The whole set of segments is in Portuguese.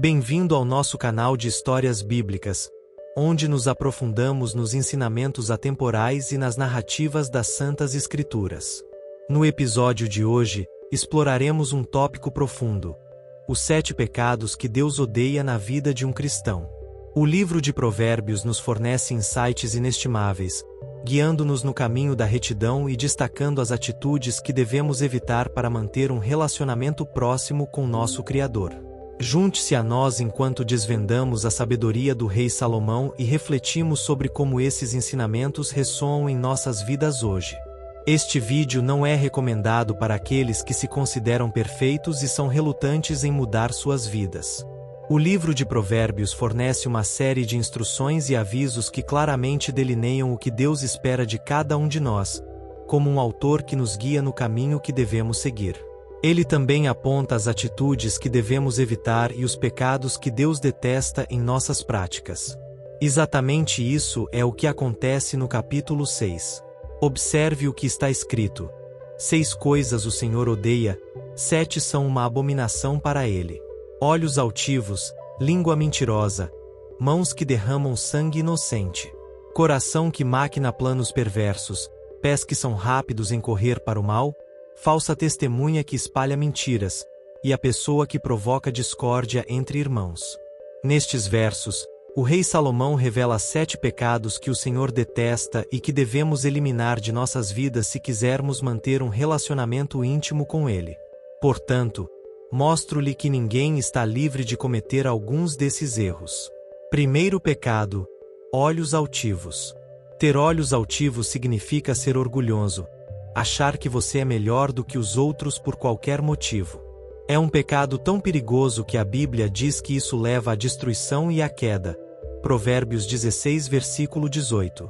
Bem-vindo ao nosso canal de Histórias Bíblicas, onde nos aprofundamos nos ensinamentos atemporais e nas narrativas das Santas Escrituras. No episódio de hoje, exploraremos um tópico profundo: os 7 pecados que Deus odeia na vida de um cristão. O livro de Provérbios nos fornece insights inestimáveis, guiando-nos no caminho da retidão e destacando as atitudes que devemos evitar para manter um relacionamento próximo com nosso Criador. Junte-se a nós enquanto desvendamos a sabedoria do rei Salomão e refletimos sobre como esses ensinamentos ressoam em nossas vidas hoje. Este vídeo não é recomendado para aqueles que se consideram perfeitos e são relutantes em mudar suas vidas. O livro de Provérbios fornece uma série de instruções e avisos que claramente delineiam o que Deus espera de cada um de nós, como um autor que nos guia no caminho que devemos seguir. Ele também aponta as atitudes que devemos evitar e os pecados que Deus detesta em nossas práticas. Exatamente isso é o que acontece no capítulo 6. Observe o que está escrito: 6 coisas o Senhor odeia, 7 são uma abominação para ele: olhos altivos, língua mentirosa, mãos que derramam sangue inocente, coração que maquina planos perversos, pés que são rápidos em correr para o mal, falsa testemunha que espalha mentiras, e a pessoa que provoca discórdia entre irmãos. Nestes versos, o rei Salomão revela 7 pecados que o Senhor detesta e que devemos eliminar de nossas vidas se quisermos manter um relacionamento íntimo com Ele. Portanto, mostro-lhe que ninguém está livre de cometer alguns desses erros. Primeiro pecado: olhos altivos. Ter olhos altivos significa ser orgulhoso, achar que você é melhor do que os outros por qualquer motivo. É um pecado tão perigoso que a Bíblia diz que isso leva à destruição e à queda. Provérbios 16, versículo 18.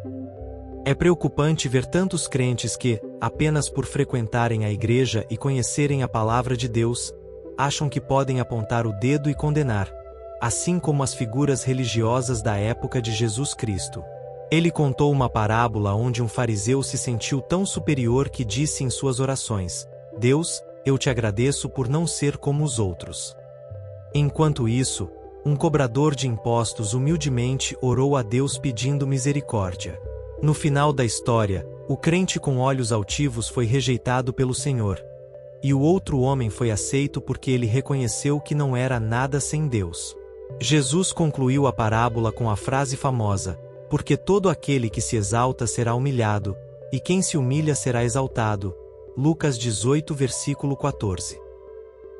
É preocupante ver tantos crentes que, apenas por frequentarem a igreja e conhecerem a palavra de Deus, acham que podem apontar o dedo e condenar, assim como as figuras religiosas da época de Jesus Cristo. Ele contou uma parábola onde um fariseu se sentiu tão superior que disse em suas orações: Deus, eu te agradeço por não ser como os outros. Enquanto isso, um cobrador de impostos humildemente orou a Deus pedindo misericórdia. No final da história, o crente com olhos altivos foi rejeitado pelo Senhor, e o outro homem foi aceito porque ele reconheceu que não era nada sem Deus. Jesus concluiu a parábola com a frase famosa: porque todo aquele que se exalta será humilhado, e quem se humilha será exaltado. Lucas 18, versículo 14.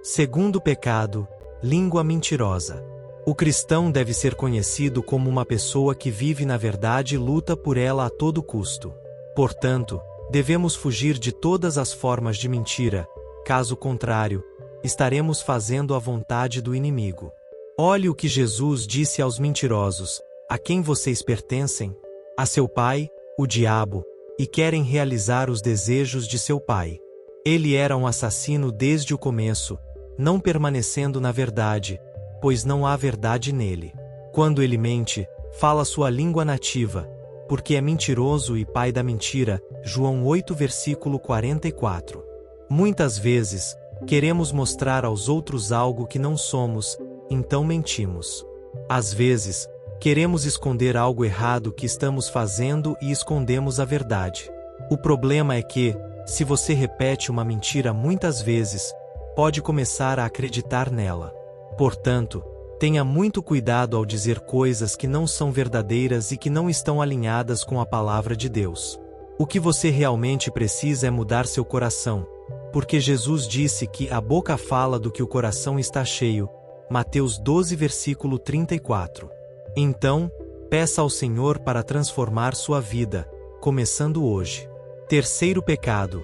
Segundo pecado: língua mentirosa. O cristão deve ser conhecido como uma pessoa que vive na verdade e luta por ela a todo custo. Portanto, devemos fugir de todas as formas de mentira, caso contrário, estaremos fazendo a vontade do inimigo. Olhe o que Jesus disse aos mentirosos: a quem vocês pertencem? A seu pai, o diabo, e querem realizar os desejos de seu pai. Ele era um assassino desde o começo, não permanecendo na verdade, pois não há verdade nele. Quando ele mente, fala sua língua nativa, porque é mentiroso e pai da mentira. João 8, versículo 44. Muitas vezes, queremos mostrar aos outros algo que não somos, então mentimos. Às vezes, queremos esconder algo errado que estamos fazendo e escondemos a verdade. O problema é que, se você repete uma mentira muitas vezes, pode começar a acreditar nela. Portanto, tenha muito cuidado ao dizer coisas que não são verdadeiras e que não estão alinhadas com a palavra de Deus. O que você realmente precisa é mudar seu coração, porque Jesus disse que a boca fala do que o coração está cheio. Mateus 12, versículo 34. Então, peça ao Senhor para transformar sua vida, começando hoje. Terceiro pecado: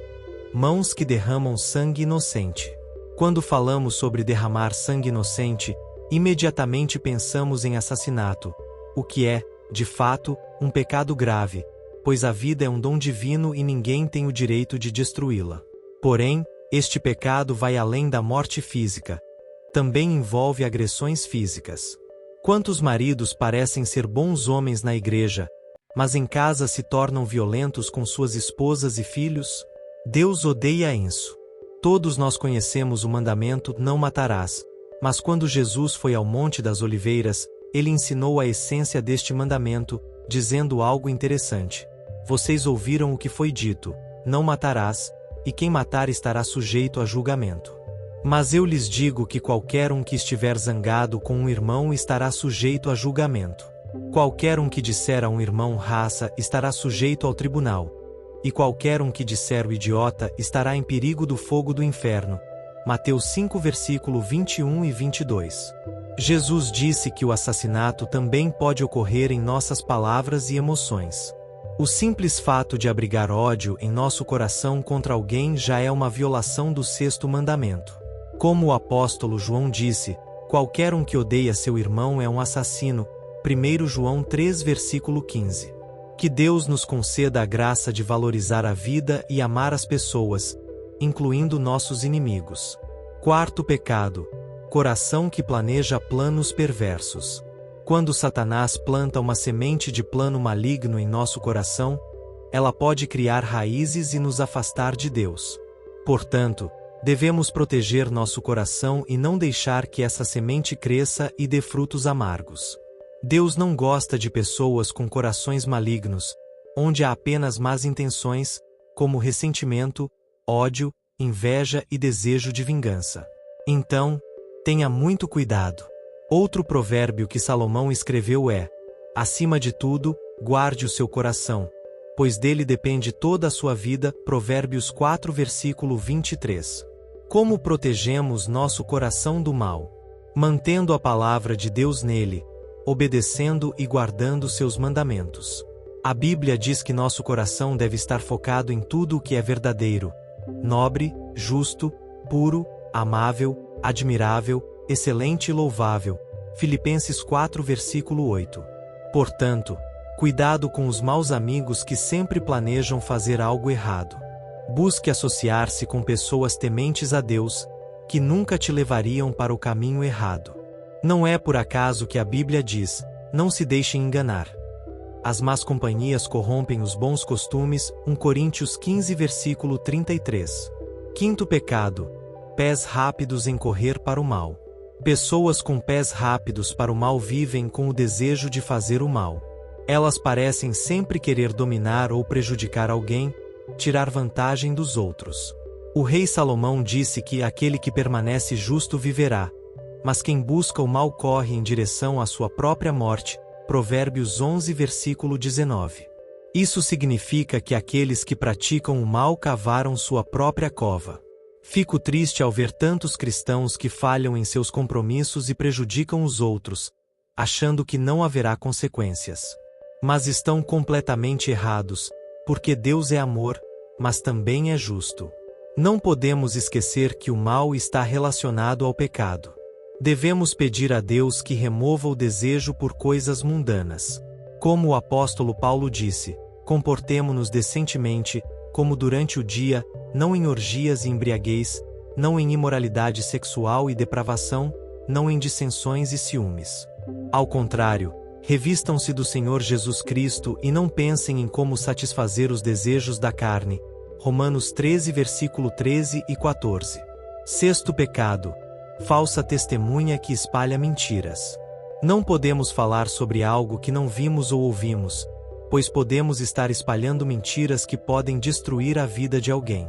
mãos que derramam sangue inocente. Quando falamos sobre derramar sangue inocente, imediatamente pensamos em assassinato, o que é, de fato, um pecado grave, pois a vida é um dom divino e ninguém tem o direito de destruí-la. Porém, este pecado vai além da morte física. Também envolve agressões físicas. Quantos maridos parecem ser bons homens na igreja, mas em casa se tornam violentos com suas esposas e filhos? Deus odeia isso. Todos nós conhecemos o mandamento: não matarás, Mas quando Jesus foi ao Monte das Oliveiras, ele ensinou a essência deste mandamento, dizendo algo interessante. Vocês ouviram o que foi dito: não matarás, e quem matar estará sujeito a julgamento. Mas eu lhes digo que qualquer um que estiver zangado com um irmão estará sujeito a julgamento. Qualquer um que disser a um irmão raça estará sujeito ao tribunal. E qualquer um que disser o idiota estará em perigo do fogo do inferno. Mateus 5 versículo 21 e 22. Jesus disse que o assassinato também pode ocorrer em nossas palavras e emoções. O simples fato de abrigar ódio em nosso coração contra alguém já é uma violação do sexto mandamento. Como o apóstolo João disse, qualquer um que odeia seu irmão é um assassino. 1 João 3 versículo 15. Que Deus nos conceda a graça de valorizar a vida e amar as pessoas, incluindo nossos inimigos. Quarto pecado: coração que planeja planos perversos. Quando Satanás planta uma semente de plano maligno em nosso coração, ela pode criar raízes e nos afastar de Deus. Portanto, devemos proteger nosso coração e não deixar que essa semente cresça e dê frutos amargos. Deus não gosta de pessoas com corações malignos, onde há apenas más intenções, como ressentimento, ódio, inveja e desejo de vingança. Então, tenha muito cuidado. Outro provérbio que Salomão escreveu é: acima de tudo, guarde o seu coração, pois dele depende toda a sua vida. Provérbios 4 versículo 23. Como protegemos nosso coração do mal? Mantendo a palavra de Deus nele, obedecendo e guardando seus mandamentos. A Bíblia diz que nosso coração deve estar focado em tudo o que é verdadeiro, nobre, justo, puro, amável, admirável, excelente e louvável. Filipenses 4 versículo 8. Portanto, cuidado com os maus amigos que sempre planejam fazer algo errado. Busque associar-se com pessoas tementes a Deus, que nunca te levariam para o caminho errado. Não é por acaso que a Bíblia diz: não se deixem enganar. As más companhias corrompem os bons costumes. 1 Coríntios 15 versículo 33. Quinto pecado: pés rápidos em correr para o mal. Pessoas com pés rápidos para o mal vivem com o desejo de fazer o mal. Elas parecem sempre querer dominar ou prejudicar alguém, tirar vantagem dos outros. O rei Salomão disse que aquele que permanece justo viverá, mas quem busca o mal corre em direção à sua própria morte. Provérbios 11 versículo 19. Isso significa que aqueles que praticam o mal cavaram sua própria cova. Fico triste ao ver tantos cristãos que falham em seus compromissos e prejudicam os outros, achando que não haverá consequências. Mas estão completamente errados, porque Deus é amor, mas também é justo. Não podemos esquecer que o mal está relacionado ao pecado. Devemos pedir a Deus que remova o desejo por coisas mundanas. Como o apóstolo Paulo disse: comportemo-nos decentemente, como durante o dia, não em orgias e embriaguez, não em imoralidade sexual e depravação, não em dissensões e ciúmes. Ao contrário, revistam-se do Senhor Jesus Cristo e não pensem em como satisfazer os desejos da carne. Romanos 13 versículo 13 e 14. Sexto pecado: falsa testemunha que espalha mentiras. Não podemos falar sobre algo que não vimos ou ouvimos, pois podemos estar espalhando mentiras que podem destruir a vida de alguém.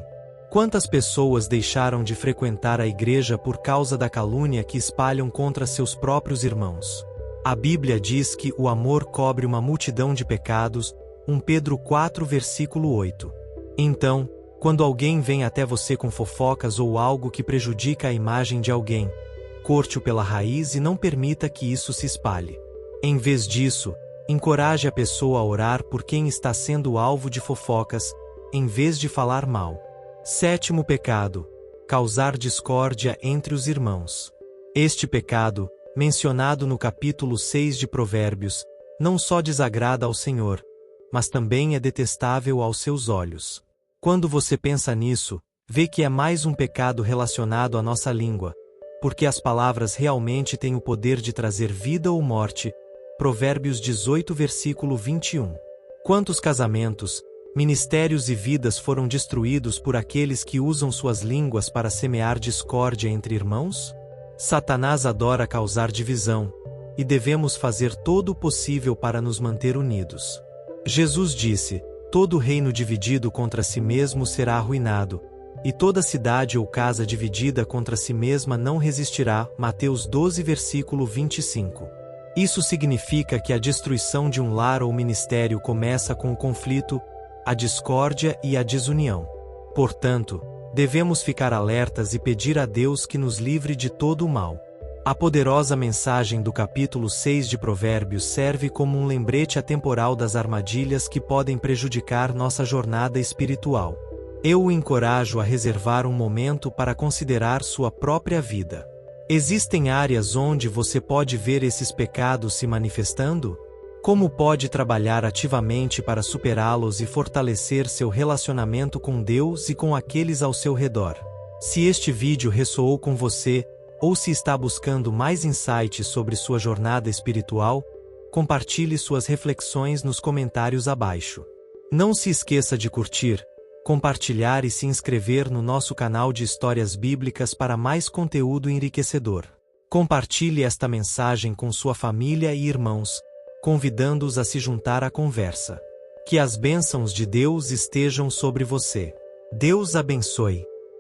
Quantas pessoas deixaram de frequentar a igreja por causa da calúnia que espalham contra seus próprios irmãos? A Bíblia diz que o amor cobre uma multidão de pecados. 1 Pedro 4 versículo 8. Então, quando alguém vem até você com fofocas ou algo que prejudica a imagem de alguém, corte-o pela raiz e não permita que isso se espalhe. Em vez disso, encoraje a pessoa a orar por quem está sendo alvo de fofocas, em vez de falar mal. Sétimo pecado: causar discórdia entre os irmãos. Este pecado, mencionado no capítulo 6 de Provérbios, não só desagrada ao Senhor, mas também é detestável aos seus olhos. Quando você pensa nisso, vê que é mais um pecado relacionado à nossa língua, porque as palavras realmente têm o poder de trazer vida ou morte. Provérbios 18 versículo 21. Quantos casamentos, ministérios e vidas foram destruídos por aqueles que usam suas línguas para semear discórdia entre irmãos? Satanás adora causar divisão, e devemos fazer todo o possível para nos manter unidos. Jesus disse: todo reino dividido contra si mesmo será arruinado, e toda cidade ou casa dividida contra si mesma não resistirá. Mateus 12, versículo 25. Isso significa que a destruição de um lar ou ministério começa com o conflito, a discórdia e a desunião. Portanto, devemos ficar alertas e pedir a Deus que nos livre de todo o mal. A poderosa mensagem do capítulo 6 de Provérbios serve como um lembrete atemporal das armadilhas que podem prejudicar nossa jornada espiritual. Eu o encorajo a reservar um momento para considerar sua própria vida. Existem áreas onde você pode ver esses pecados se manifestando? Como pode trabalhar ativamente para superá-los e fortalecer seu relacionamento com Deus e com aqueles ao seu redor? Se este vídeo ressoou com você, ou se está buscando mais insights sobre sua jornada espiritual, compartilhe suas reflexões nos comentários abaixo. Não se esqueça de curtir, compartilhar e se inscrever no nosso canal de histórias bíblicas para mais conteúdo enriquecedor. Compartilhe esta mensagem com sua família e irmãos, convidando-os a se juntar à conversa. Que as bênçãos de Deus estejam sobre você. Deus abençoe.